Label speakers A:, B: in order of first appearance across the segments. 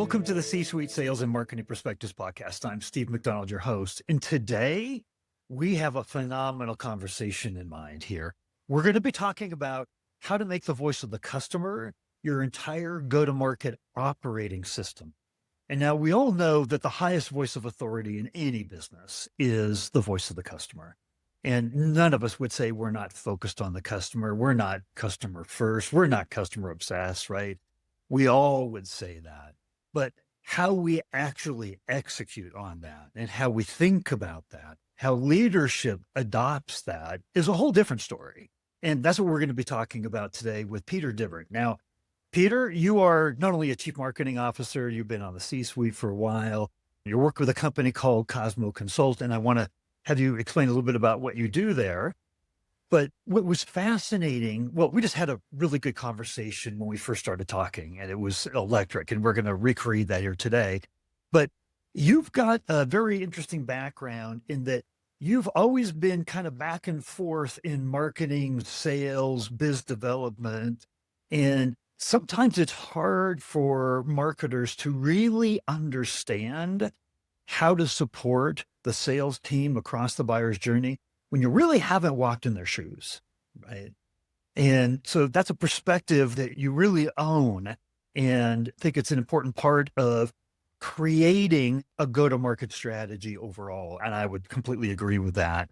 A: Welcome to the C-Suite Sales and Marketing Perspectives podcast. I'm Steve McDonald, your host. And today we have a phenomenal conversation in mind here. We're going to be talking about how to make the voice of the customer your entire go-to-market operating system. And now we all know that the highest voice of authority in any business is the voice of the customer. And none of us would say we're not focused on the customer. We're not customer first. We're not customer obsessed, right? We all would say that. But how we actually execute on that and how we think about that, how leadership adopts that is a whole different story. And that's what we're going to be talking about today with Peter Dibbern. Now, Peter, you are not only a chief marketing officer, you've been on the C-suite for a while. You work with a company called COSMO CONSULT, and I want to have you explain a little bit about what you do there. But what was fascinating, well, we just had a really good conversation when we first started talking, and it was electric, and we're going to recreate that here today. But you've got a very interesting background in that you've always been kind of back and forth in marketing, sales, biz development, and sometimes it's hard for marketers to really understand how to support the sales team across the buyer's journey when you really haven't walked in their shoes, right? And so that's a perspective that you really own, and I think it's an important part of creating a go-to-market strategy overall. And I would completely agree with that.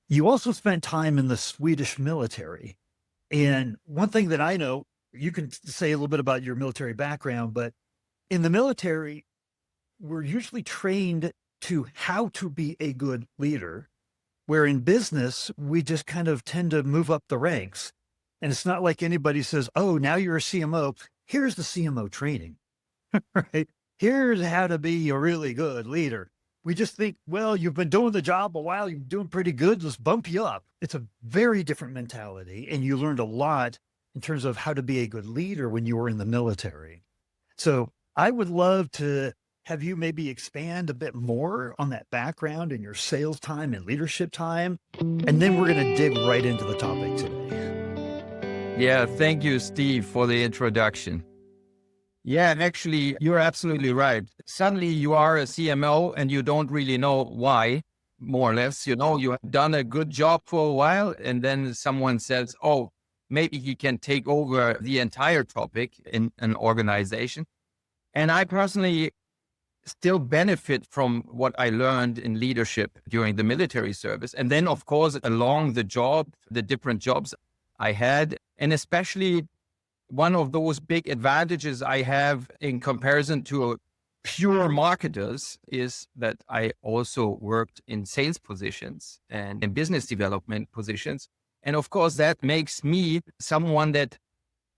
A: You also spent time in the Swedish military. And one thing that I know, you can say a little bit about your military background, but in the military, we're usually trained to how to be a good leader, where in business, we just kind of tend to move up the ranks. And it's not like anybody says, oh, now you're a CMO. Here's the CMO training, right? Here's how to be a really good leader. We just think, well, you've been doing the job a while. You're doing pretty good. Let's bump you up. It's a very different mentality. And you learned a lot in terms of how to be a good leader when you were in the military. So I would love to have you maybe expand a bit more on that background in your sales time and leadership time. And then we're going to dig right into the topic today.
B: Yeah, thank you, Steve, for the introduction. Yeah, actually, you're absolutely right. Suddenly you are a CMO and you don't really know why, more or less. You know, you have done a good job for a while, and then someone says, oh, maybe he can take over the entire topic in an organization. And I personally still benefit from what I learned in leadership during the military service. And then, of course, along the different jobs I had, and especially one of those big advantages I have in comparison to pure marketers is that I also worked in sales positions and in business development positions. And of course, that makes me someone that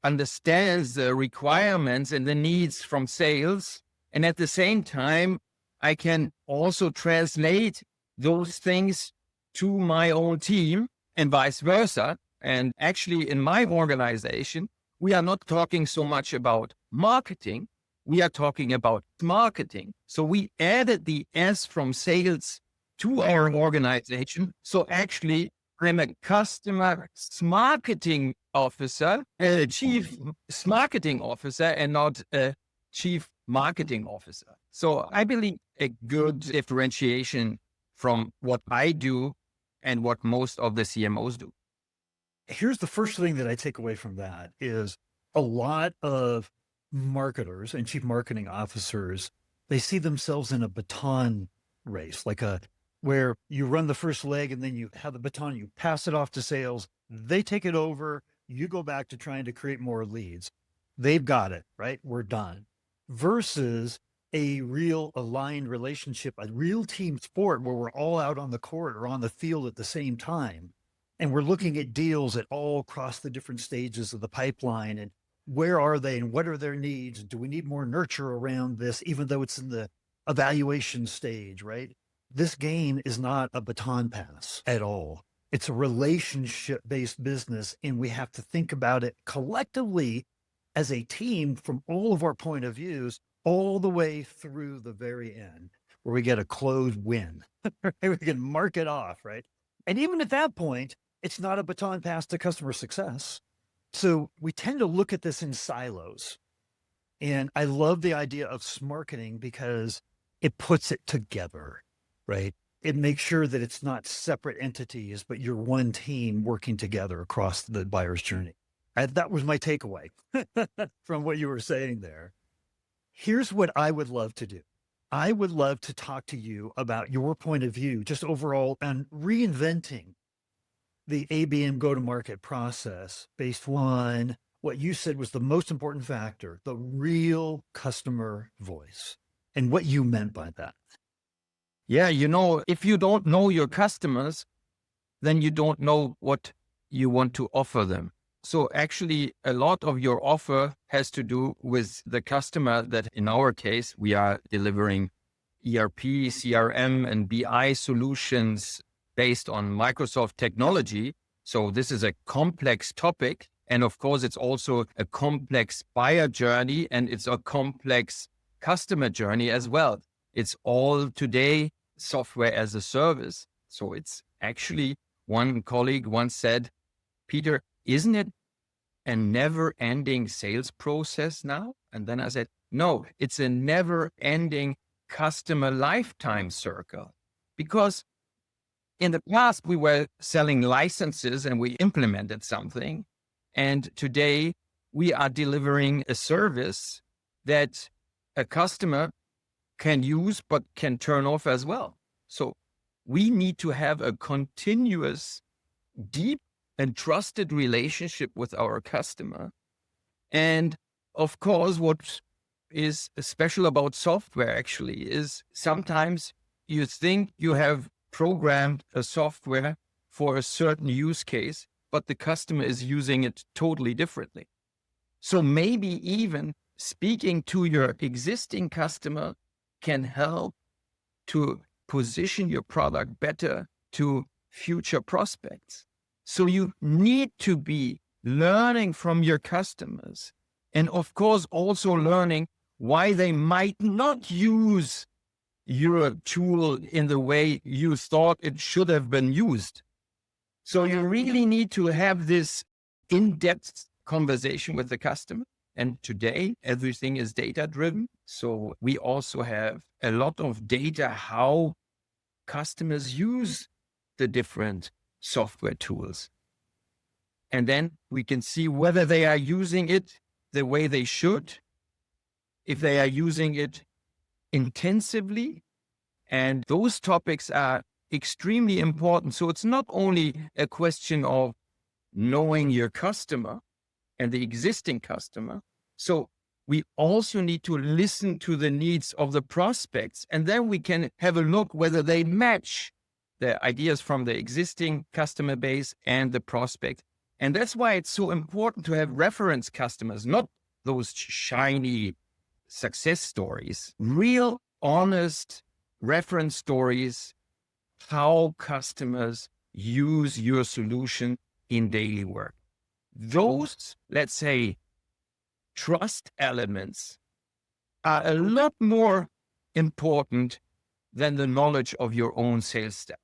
B: understands the requirements and the needs from sales. And at the same time, I can also translate those things to my own team and vice versa. And actually, in my organization, we are not talking so much about marketing. We are talking about marketing. So we added the S from sales to our organization. So actually, I'm a customer marketing officer, a chief marketing officer, and not a chief marketing officer. So I believe a good differentiation from what I do and what most of the CMOs do.
A: Here's the first thing that I take away from that is a lot of marketers and chief marketing officers, they see themselves in a baton race, where you run the first leg and then you have the baton, you pass it off to sales, they take it over, you go back to trying to create more leads. They've got it, right? We're done. Versus a real aligned relationship, a real team sport where we're all out on the court or on the field at the same time. And we're looking at deals at all across the different stages of the pipeline. And where are they and what are their needs? Do we need more nurture around this, even though it's in the evaluation stage, right? This game is not a baton pass at all. It's a relationship-based business, and we have to think about it collectively as a team from all of our point of views, all the way through the very end, where we get a closed win. We can mark it off, right? And even at that point, it's not a baton pass to customer success. So we tend to look at this in silos. And I love the idea of smarketing because it puts it together, right? It makes sure that it's not separate entities, but you're one team working together across the buyer's journey. That was my takeaway from what you were saying there. Here's what I would love to do. I would love to talk to you about your point of view, just overall, on reinventing the ABM go-to-market process based on what you said was the most important factor, the real customer voice, and what you meant by that.
B: Yeah, if you don't know your customers, then you don't know what you want to offer them. So actually, a lot of your offer has to do with the customer that in our case, we are delivering ERP, CRM, and BI solutions based on Microsoft technology. So this is a complex topic. And of course, it's also a complex buyer journey and it's a complex customer journey as well. It's all today software as a service. So it's actually, one colleague once said, Peter, isn't it a never ending sales process now? And then I said, no, it's a never ending customer lifetime circle. Because in the past, we were selling licenses and we implemented something. And today we are delivering a service that a customer can use, but can turn off as well. So we need to have a continuous, deep and trusted relationship with our customer. And of course, what is special about software actually is sometimes you think you have programmed a software for a certain use case, but the customer is using it totally differently. So maybe even speaking to your existing customer can help to position your product better to future prospects. So you need to be learning from your customers and of course also learning why they might not use your tool in the way you thought it should have been used. So you really need to have this in-depth conversation with the customer. And today, everything is data-driven. So we also have a lot of data, how customers use the different software tools. And then we can see whether they are using it the way they should, if they are using it intensively. And those topics are extremely important. So it's not only a question of knowing your customer and the existing customer. So we also need to listen to the needs of the prospects. And then we can have a look whether they match the ideas from the existing customer base and the prospect. And that's why it's so important to have reference customers, not those shiny success stories, real, honest reference stories, how customers use your solution in daily work. Those, let's say, trust elements are a lot more important than the knowledge of your own sales staff.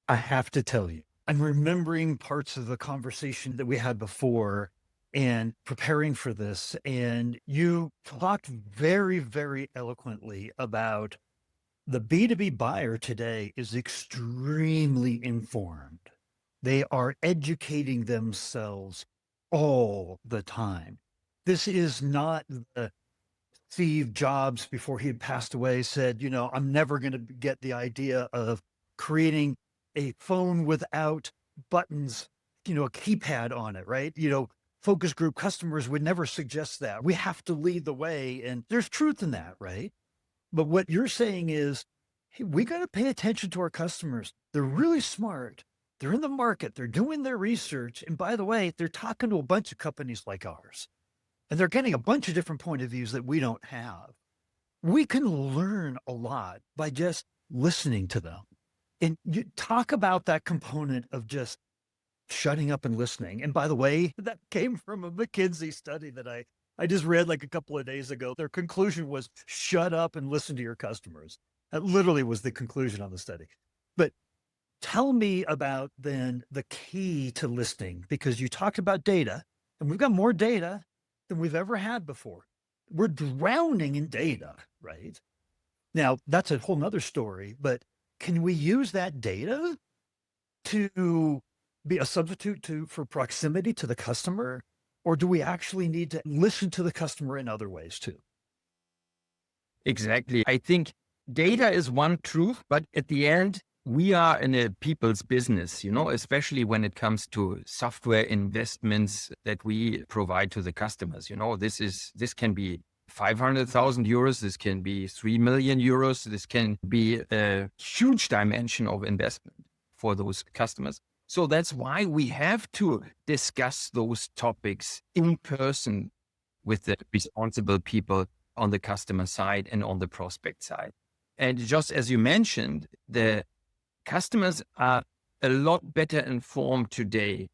A: I have to tell you, I'm remembering parts of the conversation that we had before and preparing for this. And you talked very, very eloquently about the B2B buyer today is extremely informed. They are educating themselves all the time. This is not the Steve Jobs before he had passed away said, I'm never going to get the idea of creating a phone without buttons, a keypad on it, right? Focus group customers would never suggest that. We have to lead the way. And there's truth in that, right? But what you're saying is, hey, we got to pay attention to our customers. They're really smart. They're in the market. They're doing their research. And by the way, they're talking to a bunch of companies like ours. And they're getting a bunch of different point of views that we don't have. We can learn a lot by just listening to them. And you talk about that component of just shutting up and listening. And by the way, that came from a McKinsey study that I just read like a couple of days ago. Their conclusion was shut up and listen to your customers. That literally was the conclusion on the study. But tell me about then the key to listening, because you talked about data and we've got more data than we've ever had before. we're drowning in data, right? Now, that's a whole nother story, but can we use that data to be a substitute for proximity to the customer? Or do we actually need to listen to the customer in other ways too?
B: Exactly. I think data is one truth, but at the end, we are in a people's business, especially when it comes to software investments that we provide to the customers. This can be 500,000 euros. This can be 3 million euros. This can be a huge dimension of investment for those customers. So that's why we have to discuss those topics in person with the responsible people on the customer side and on the prospect side. And just as you mentioned, the customers are a lot better informed today.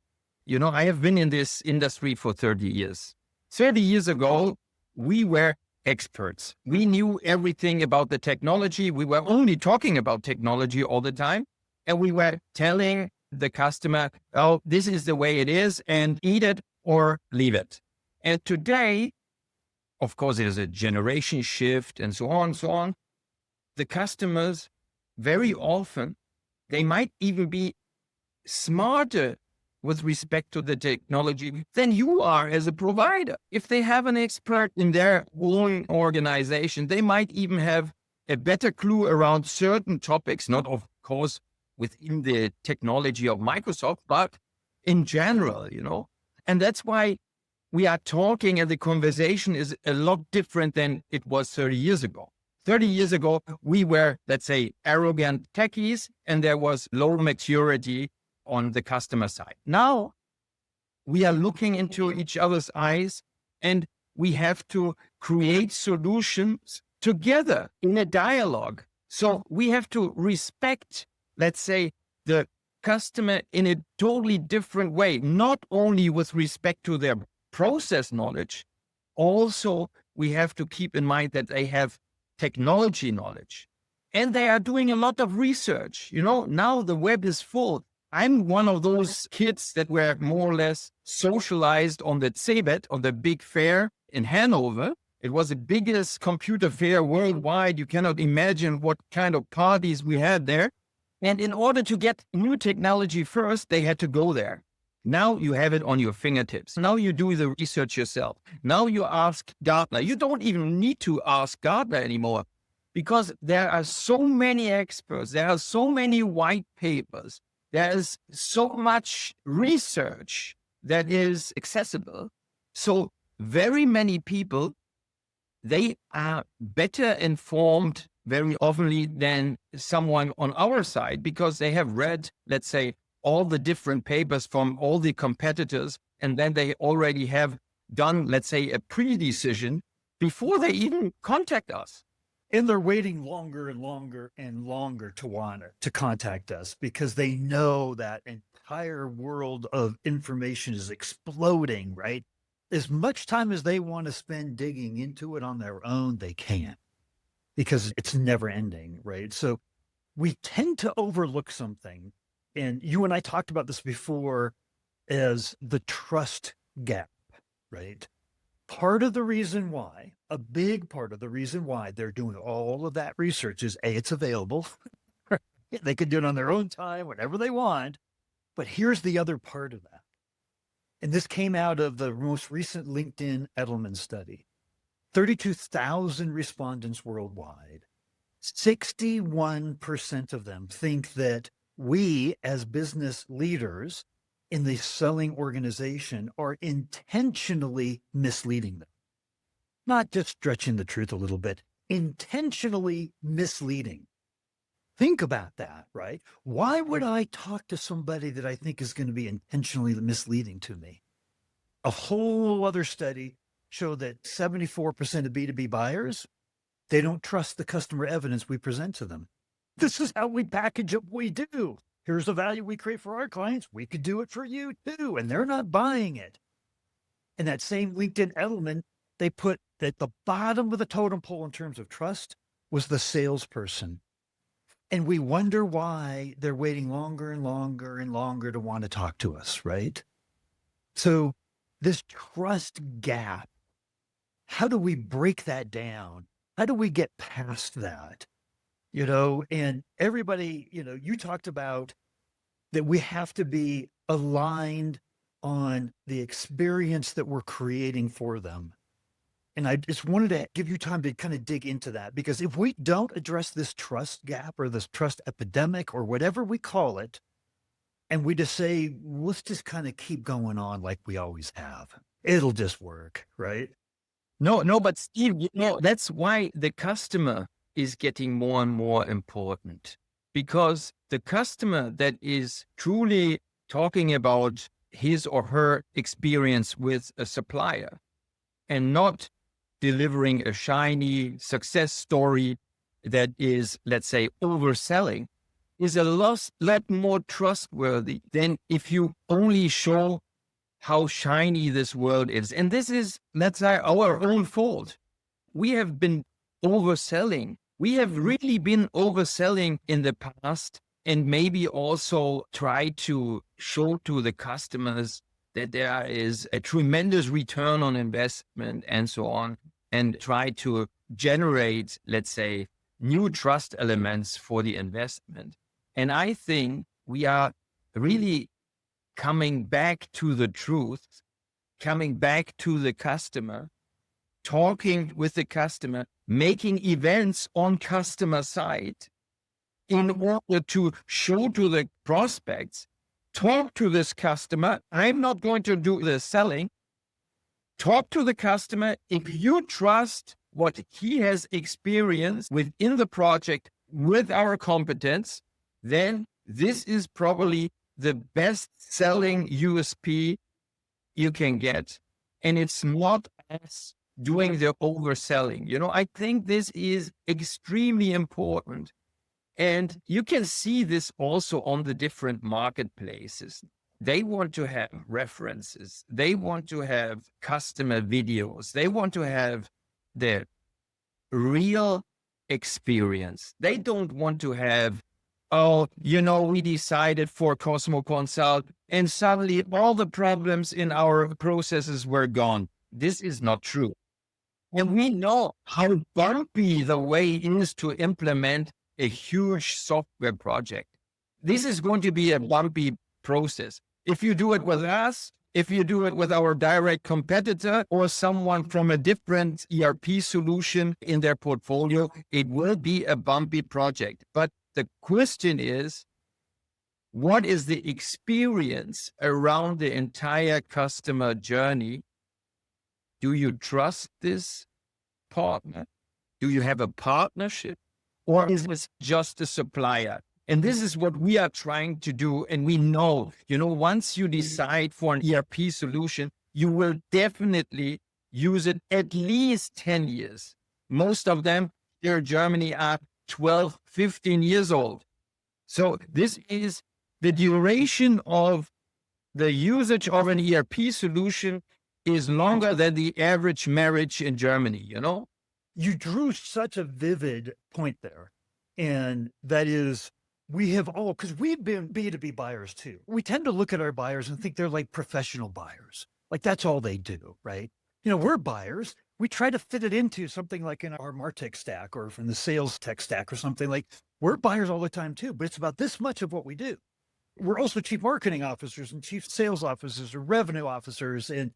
B: I have been in this industry for 30 years. 30 years ago, we were experts. We knew everything about the technology. We were only talking about technology all the time. And we were telling the customer, oh, this is the way it is, and eat it or leave it. And today, of course, there's a generation shift and so on, so on. The customers, very often, they might even be smarter with respect to the technology than you are as a provider. If they have an expert in their own organization, they might even have a better clue around certain topics, not of course within the technology of Microsoft, but in general, And that's why we are talking, and the conversation is a lot different than it was 30 years ago. 30 years ago, we were, let's say, arrogant techies, and there was low maturity on the customer side. Now, we are looking into each other's eyes, and we have to create solutions together in a dialogue. So we have to respect, let's say, the customer in a totally different way, not only with respect to their process knowledge. Also, we have to keep in mind that they have technology knowledge and they are doing a lot of research. Now the web is full. I'm one of those kids that were more or less socialized on the CeBIT, on the big fair in Hanover. It was the biggest computer fair worldwide. You cannot imagine what kind of parties we had there. And in order to get new technology first, they had to go there. Now you have it on your fingertips. Now you do the research yourself. Now you ask Gartner. You don't even need to ask Gartner anymore because there are so many experts. There are so many white papers. There is so much research that is accessible. So very many people, they are better informed very often than someone on our side because they have read, let's say, all the different papers from all the competitors, and then they already have done, let's say, a pre-decision before they even contact us.
A: And they're waiting longer and longer and longer to contact us because they know that entire world of information is exploding, right? As much time as they want to spend digging into it on their own, they can't because it's never ending, right? So we tend to overlook something. And you and I talked about this before as the trust gap, right? A big part of the reason why they're doing all of that research is A, it's available. They can do it on their own time, whenever they want. But here's the other part of that. And this came out of the most recent LinkedIn Edelman study. 32,000 respondents worldwide. 61% of them think that we as business leaders in the selling organization are intentionally misleading them. Not just stretching the truth a little bit, intentionally misleading. Think about that, right? Why would I talk to somebody that I think is going to be intentionally misleading to me? A whole other study showed that 74% of B2B buyers, they don't trust the customer evidence we present to them. This is how we package up what we do. Here's the value we create for our clients. We could do it for you too. And they're not buying it. And that same LinkedIn element, they put at the bottom of the totem pole in terms of trust was the salesperson. And we wonder why they're waiting longer and longer and longer to want to talk to us, right? So this trust gap how do we break that down? How do we get past that? And everybody, you talked about that we have to be aligned on the experience that we're creating for them. And I just wanted to give you time to kind of dig into that, because if we don't address this trust gap or this trust epidemic or whatever we call it, and we just say, let's just kind of keep going on like we always have, it'll just work, right?
B: No, but Steve, that's why the customer is getting more and more important, because the customer that is truly talking about his or her experience with a supplier and not delivering a shiny success story that is, let's say, overselling, is a lot more trustworthy than if you only show how shiny this world is. And this is, let's say, our own fault. We have been overselling. We have really been overselling in the past, and maybe also try to show to the customers that there is a tremendous return on investment and so on, and try to generate, let's say, new trust elements for the investment. And I think we are really coming back to the truth, coming back to the customer, talking with the customer, making events on customer side in order to show to the prospects, talk to this customer. I'm not going to do the selling. Talk to the customer. If you trust what he has experienced within the project with our competence, then this is probably the best selling USP you can get. And it's not us doing the overselling. I think this is extremely important. And you can see this also on the different marketplaces. They want to have references. They want to have customer videos. They want to have the real experience. They don't want to have, we decided for COSMO CONSULT and suddenly all the problems in our processes were gone. This is not true. And we know how bumpy the way is to implement a huge software project. This is going to be a bumpy process. If you do it with us, if you do it with our direct competitor or someone from a different ERP solution in their portfolio, it will be a bumpy project. But the question is, what is the experience around the entire customer journey? Do you trust this partner? Do you have a partnership? Or is this just a supplier? And this is what we are trying to do. And we know, once you decide for an ERP solution, you will definitely use it at least 10 years. Most of them here in Germany are 12, 15 years old. So this is the duration of the usage of an ERP solution is longer than the average marriage in Germany,
A: You drew such a vivid point there. And that is, we have all, because we've been B2B buyers too. We tend to look at our buyers and think they're like professional buyers. Like that's all they do, right? We're buyers. We try to fit it into something like in our MarTech stack or from the sales tech stack or something. Like we're buyers all the time too, but it's about this much of what we do. We're also chief marketing officers and chief sales officers or revenue officers. And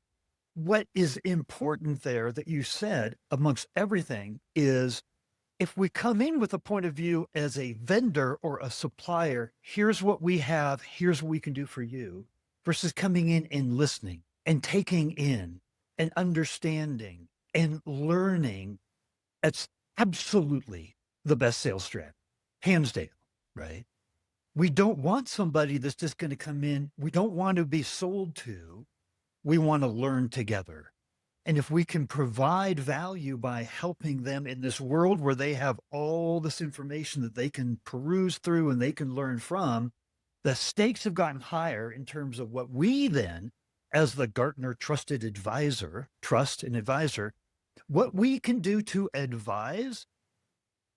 A: what is important there that you said amongst everything is, if we come in with a point of view as a vendor or a supplier, here's what we have, here's what we can do for you, versus coming in and listening and taking in and understanding and learning, that's absolutely the best sales strat, hands down, right? We don't want somebody that's just going to come in. We don't want to be sold to. We want to learn together. And if we can provide value by helping them in this world where they have all this information that they can peruse through and they can learn from, the stakes have gotten higher in terms of what we then, as the Gartner trusted advisor, trust and advisor, what we can do to advise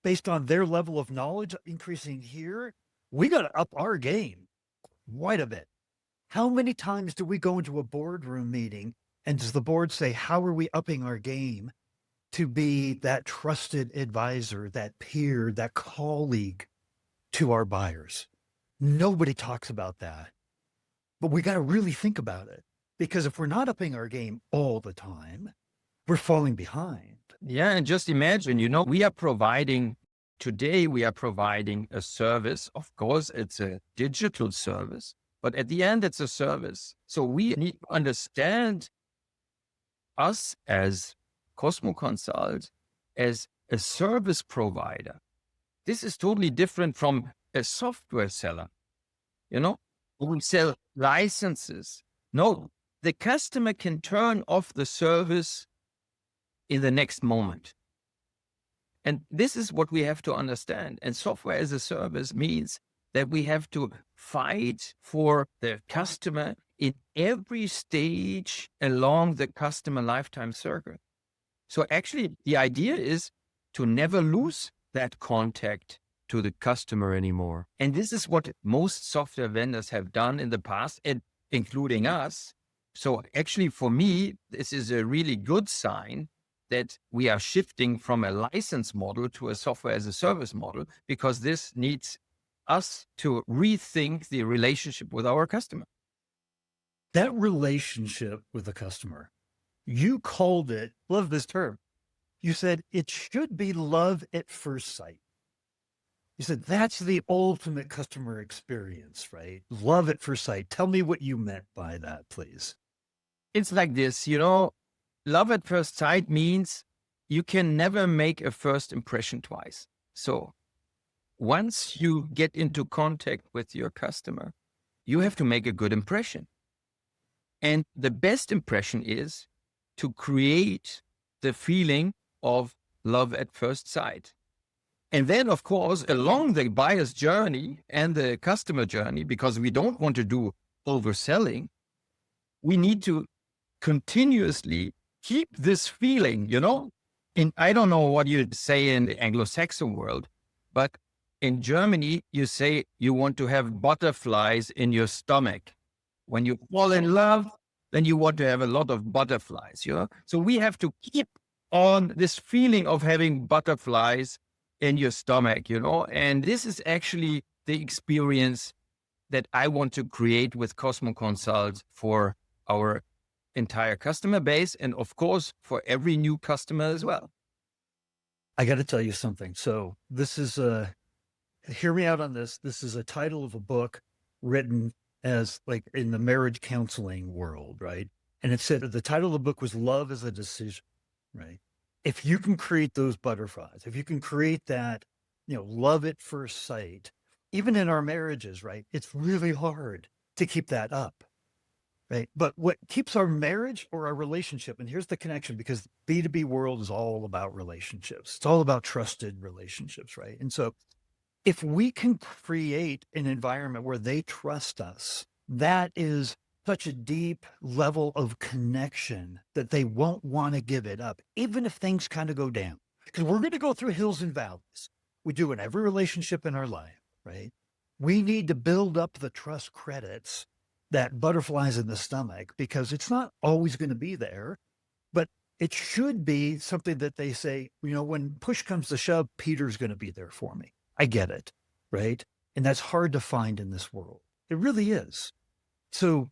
A: based on their level of knowledge increasing here. We got to up our game quite a bit. How many times do we go into a boardroom meeting and does the board say, how are we upping our game? to be that trusted advisor, that peer, that colleague to our buyers. Nobody talks about that, but we got to really think about it, because if we're not upping our game all the time, we're falling behind.
B: Yeah. And just imagine, today we are providing a service. Of course, it's a digital service, but at the end, it's a service. So we need to understand us as COSMO Consult as a service provider. This is totally different from a software seller. We sell licenses. No, the customer can turn off the service in the next moment. And this is what we have to understand. And software as a service means that we have to fight for the customer in every stage along the customer lifetime circle. So actually, the idea is to never lose that contact to the customer anymore. And this is what most software vendors have done in the past, and including us. So actually, for me, this is a really good sign that we are shifting from a license model to a software as a service model, because this needs us to rethink the relationship with our customer.
A: That relationship with the customer, you called it, love this term. You said it should be love at first sight. You said that's the ultimate customer experience, right? Love at first sight. Tell me what you meant by that, please.
B: It's like this, love at first sight means you can never make a first impression twice. So once you get into contact with your customer, you have to make a good impression. And the best impression is to create the feeling of love at first sight. And then, of course, along the buyer's journey and the customer journey, because we don't want to do overselling, we need to continuously keep this feeling, I don't know what you say in the Anglo-Saxon world, but in Germany, you say you want to have butterflies in your stomach. When you fall in love, then you want to have a lot of butterflies, So we have to keep on this feeling of having butterflies in your stomach, and this is actually the experience that I want to create with COSMO Consult for our entire customer base, and of course for every new customer as well.
A: I got to tell you something. So this is hear me out on this. This is a title of a book written as like in the marriage counseling world, right? And it said the title of the book was Love is a Decision, right? If you can create those butterflies, if you can create that, love at first sight, even in our marriages, right? It's really hard to keep that up, right? But what keeps our marriage or our relationship, and here's the connection, because B2B world is all about relationships. It's all about trusted relationships, right? And so if we can create an environment where they trust us, that is such a deep level of connection that they won't want to give it up, even if things kind of go down. Because we're going to go through hills and valleys. We do in every relationship in our life, right? We need to build up the trust credits, that butterflies in the stomach, because it's not always going to be there, but it should be something that they say, when push comes to shove, Peter's going to be there for me. I get it, right? And that's hard to find in this world. It really is. So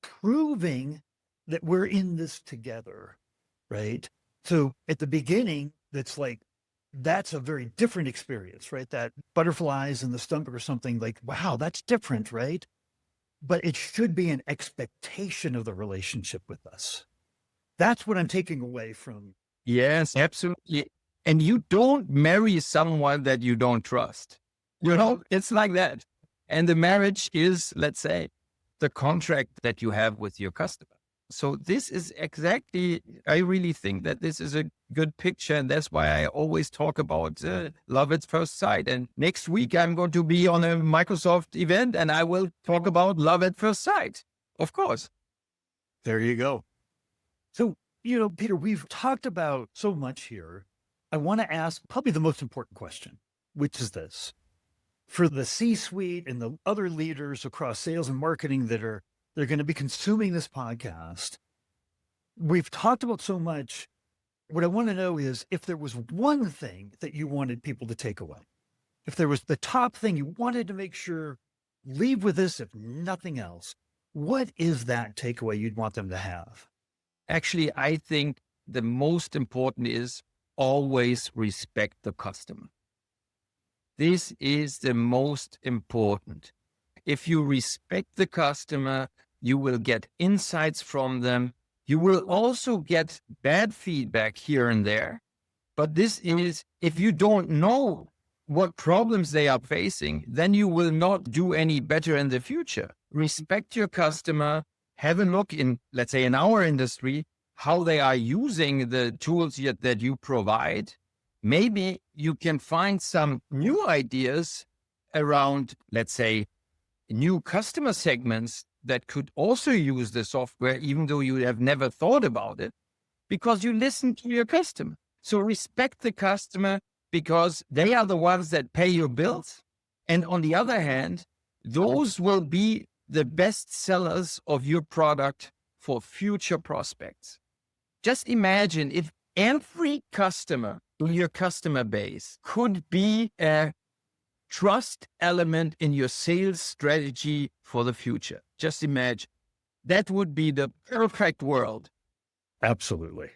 A: proving that we're in this together, right? So at the beginning, that's a very different experience, right? That butterflies in the stomach or something, like, wow, that's different, right? But it should be an expectation of the relationship with us. That's what I'm taking away from.
B: Yes, absolutely. And you don't marry someone that you don't trust. It's like that. And the marriage is, let's say, the contract that you have with your customer. So this is exactly, I really think that this is a good picture. And that's why I always talk about love at first sight. And next week, I'm going to be on a Microsoft event and I will talk about love at first sight. Of course.
A: There you go. So, Peter, we've talked about so much here. I want to ask probably the most important question, which is this. For the C-suite and the other leaders across sales and marketing they're going to be consuming this podcast, we've talked about so much what I want to know is if there was one thing that you wanted people to take away, if there was the top thing you wanted to make sure leave with this, if nothing else, what is that takeaway you'd want them to have?
B: Actually, I think the most important is always respect the customer. This is the most important. If you respect the customer, you will get insights from them. You will also get bad feedback here and there. But this is, if you don't know what problems they are facing, then you will not do any better in the future. Respect your customer, have a look in, let's say in our industry, how they are using the tools that you provide. Maybe you can find some new ideas around, let's say, new customer segments that could also use the software, even though you have never thought about it, because you listen to your customer. So respect the customer because they are the ones that pay your bills. And on the other hand, those will be the best sellers of your product for future prospects. Just imagine if every customer in your customer base could be a trust element in your sales strategy for the future. Just imagine. That would be the perfect world.
A: Absolutely.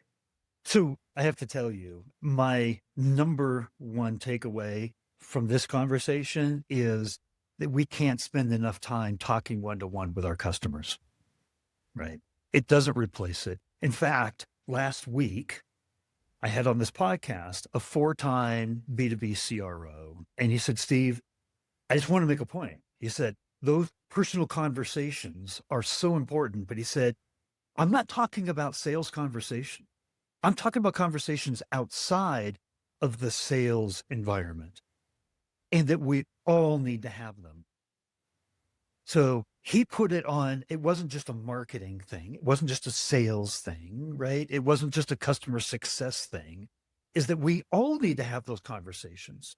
A: So I have to tell you, my number one takeaway from this conversation is that we can't spend enough time talking one-to-one with our customers, right? It doesn't replace it. In fact, last week, I had on this podcast a 4-time B2B CRO, and he said, Steve, I just want to make a point. He said, those personal conversations are so important, but he said, I'm not talking about sales conversation. I'm talking about conversations outside of the sales environment and that we all need to have them. So he put it on, it wasn't just a marketing thing. It wasn't just a sales thing, right? It wasn't just a customer success thing, is that we all need to have those conversations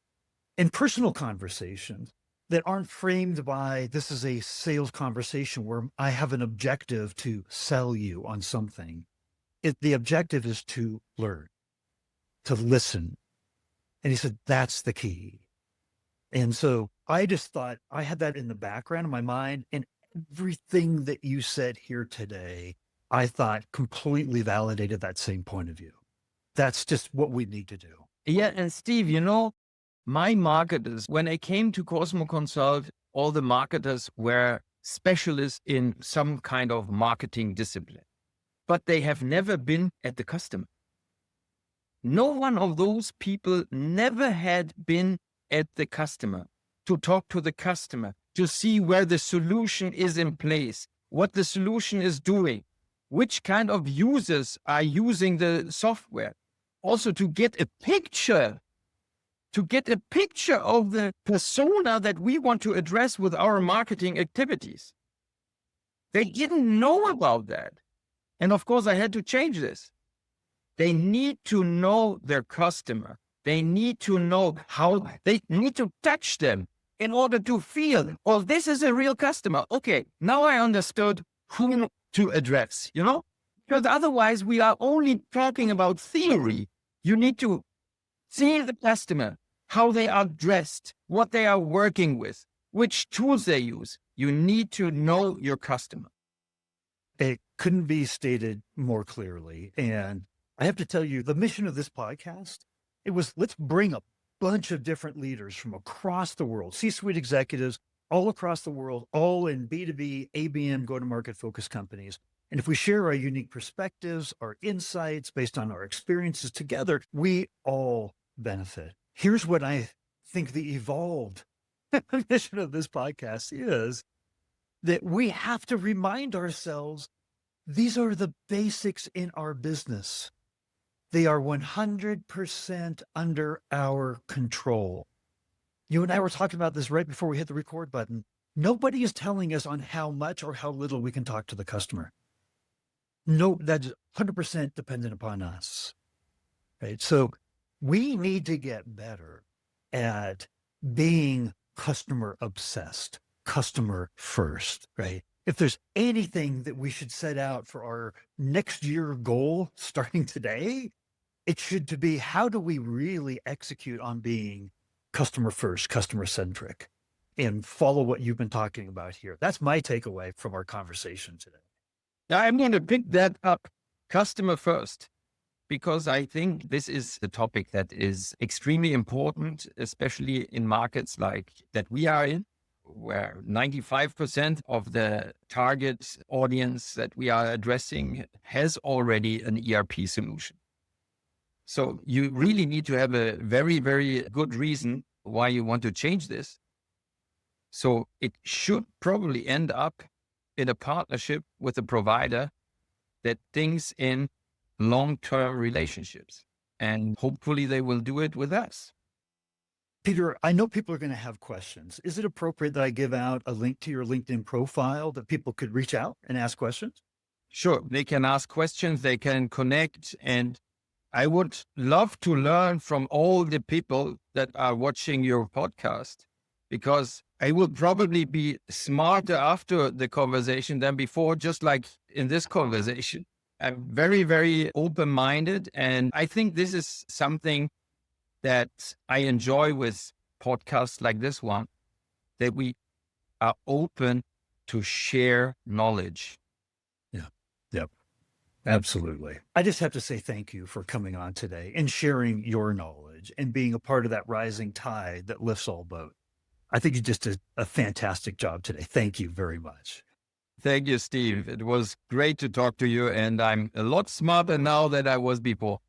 A: and personal conversations that aren't framed by, this is a sales conversation where I have an objective to sell you on something. The objective is to learn, to listen. And he said, that's the key. And so I just thought I had that in the background of my mind, and everything that you said here today, I thought completely validated that same point of view. That's just what we need to do.
B: Yeah. And Steve, my marketers, when I came to COSMO Consult, all the marketers were specialists in some kind of marketing discipline, but they have never been at the customer. No one of those people never had been at the customer to talk to the customer, to see where the solution is in place, what the solution is doing, which kind of users are using the software. Also to get a picture of the persona that we want to address with our marketing activities. They didn't know about that. And of course, I had to change this. They need to know their customer. They need to know how they need to touch them in order to feel, oh, this is a real customer. Okay, now I understood whom to address, because otherwise we are only talking about theory. You need to see the customer, how they are dressed, what they are working with, which tools they use. You need to know your customer.
A: It couldn't be stated more clearly. And I have to tell you, the mission of this podcast, it was, let's bring a bunch of different leaders from across the world, C-suite executives all across the world, all in B2B, ABM, go-to-market focused companies. And if we share our unique perspectives, our insights based on our experiences together, we all benefit. Here's what I think the evolved mission of this podcast is, that we have to remind ourselves, these are the basics in our business. They are 100% under our control. You and I were talking about this right before we hit the record button. Nobody is telling us on how much or how little we can talk to the customer. No, that's 100% dependent upon us, right? So we need to get better at being customer obsessed, customer first, right? If there's anything that we should set out for our next year goal starting today, It should to be, how do we really execute on being customer first, customer centric, and follow what you've been talking about here? That's my takeaway from our conversation today.
B: Now, I'm going to pick that up, customer first, because I think this is a topic that is extremely important, especially in markets like that we are in, where 95% of the target audience that we are addressing has already an ERP solution. So you really need to have a very, very good reason why you want to change this. So it should probably end up in a partnership with a provider that thinks in long-term relationships. And hopefully they will do it with us.
A: Peter, I know people are going to have questions. Is it appropriate that I give out a link to your LinkedIn profile that people could reach out and ask questions?
B: Sure. They can ask questions, they can connect. And I would love to learn from all the people that are watching your podcast, because I will probably be smarter after the conversation than before, just like in this conversation. I'm very, very open-minded. And I think this is something that I enjoy with podcasts like this one, that we are open to share knowledge.
A: Yeah. Yep. Absolutely. I just have to say thank you for coming on today and sharing your knowledge and being a part of that rising tide that lifts all boats. I think you just did a fantastic job today. Thank you very much.
B: Thank you, Steve. It was great to talk to you, and I'm a lot smarter now than I was before.